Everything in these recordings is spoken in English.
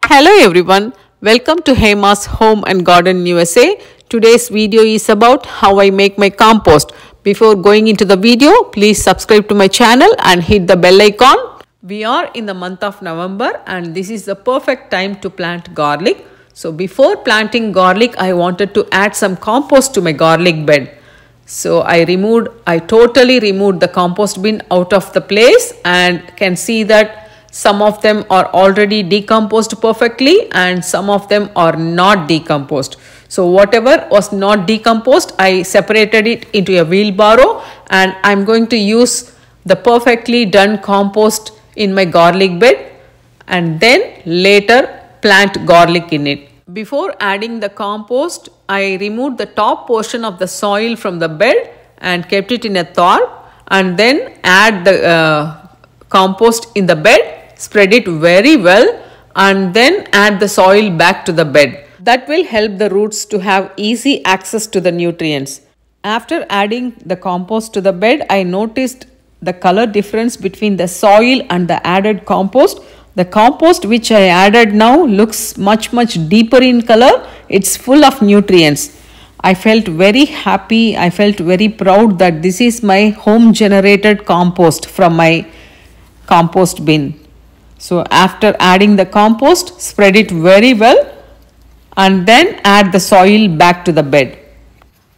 Hello everyone, welcome to Hema's Home and Garden USA. Today's video is about how I make my compost. Before going into the video, please subscribe to my channel and hit the bell icon. We are in the month of November and this is the perfect time to plant garlic. So before planting garlic, I wanted to add some compost to my garlic bed. So I totally removed the compost bin out of the place and can see that some of them are already decomposed perfectly and some of them are not decomposed. So whatever was not decomposed, I separated it into a wheelbarrow and I'm going to use the perfectly done compost in my garlic bed and then later plant garlic in it. Before adding the compost, I removed the top portion of the soil from the bed and kept it in a tarp and then add the compost in the bed. Spread it very well and then add the soil back to the bed. That will help the roots to have easy access to the nutrients. After adding the compost to the bed, I noticed the color difference between the soil and the added compost. The compost which I added now looks much deeper in color. It's full of nutrients. I felt very happy. I felt very proud that this is my home generated compost from my compost bin. So after adding the compost, spread it very well and then add the soil back to the bed.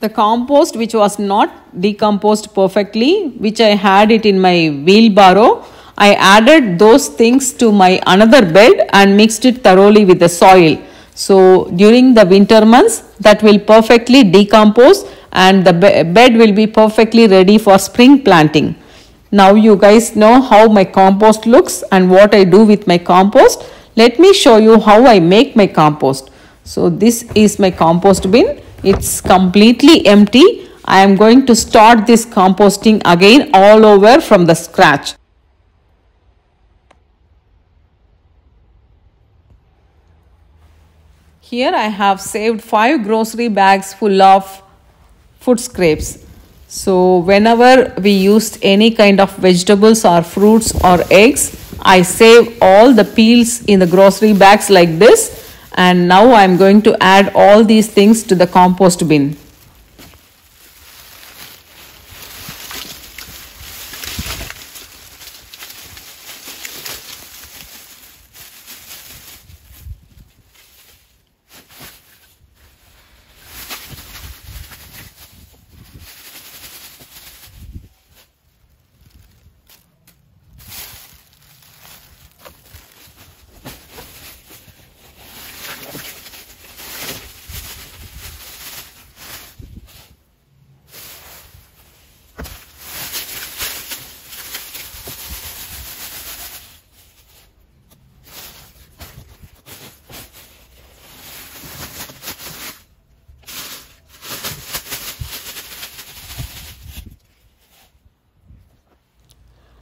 The compost which was not decomposed perfectly, which I had it in my wheelbarrow, I added those things to my another bed and mixed it thoroughly with the soil. So during the winter months, that will perfectly decompose and the bed will be perfectly ready for spring planting. Now you guys know how my compost looks and what I do with my compost. Let me show you how I make my compost. So this is my compost bin. It's completely empty. I am going to start this composting again all over from the scratch. Here I have saved 5 grocery bags full of food scraps. So whenever we used any kind of vegetables or fruits or eggs, I save all the peels in the grocery bags like this. And now I am going to add all these things to the compost bin.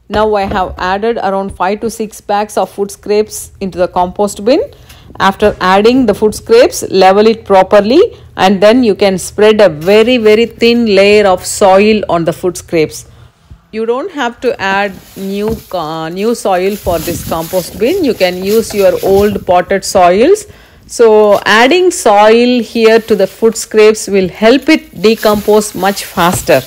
Now I have added around 5 to 6 bags of food scraps into the compost bin. After adding the food scraps, level it properly and then you can spread a very thin layer of soil on the food scraps. You don't have to add new soil for this compost bin. You can use your old potted soils. So adding soil here to the food scraps will help it decompose much faster.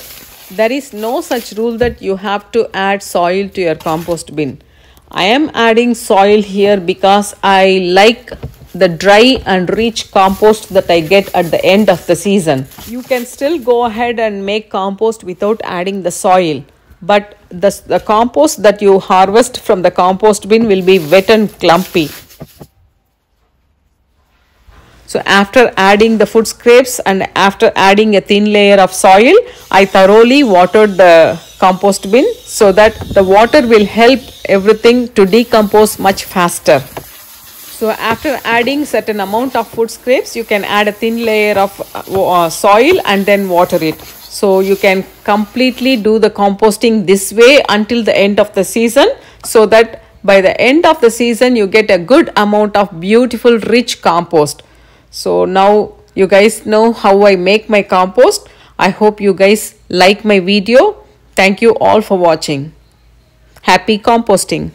There is no such rule that you have to add soil to your compost bin. I am adding soil here because I like the dry and rich compost that I get at the end of the season. You can still go ahead and make compost without adding the soil. But the compost that you harvest from the compost bin will be wet and clumpy. So after adding the food scraps and after adding a thin layer of soil, I thoroughly watered the compost bin so that the water will help everything to decompose much faster. So after adding certain amount of food scraps, you can add a thin layer of soil and then water it. So you can completely do the composting this way until the end of the season so that by the end of the season you get a good amount of beautiful rich compost. So now you guys know how I make my compost. I hope you guys like my video. Thank you all for watching. Happy composting.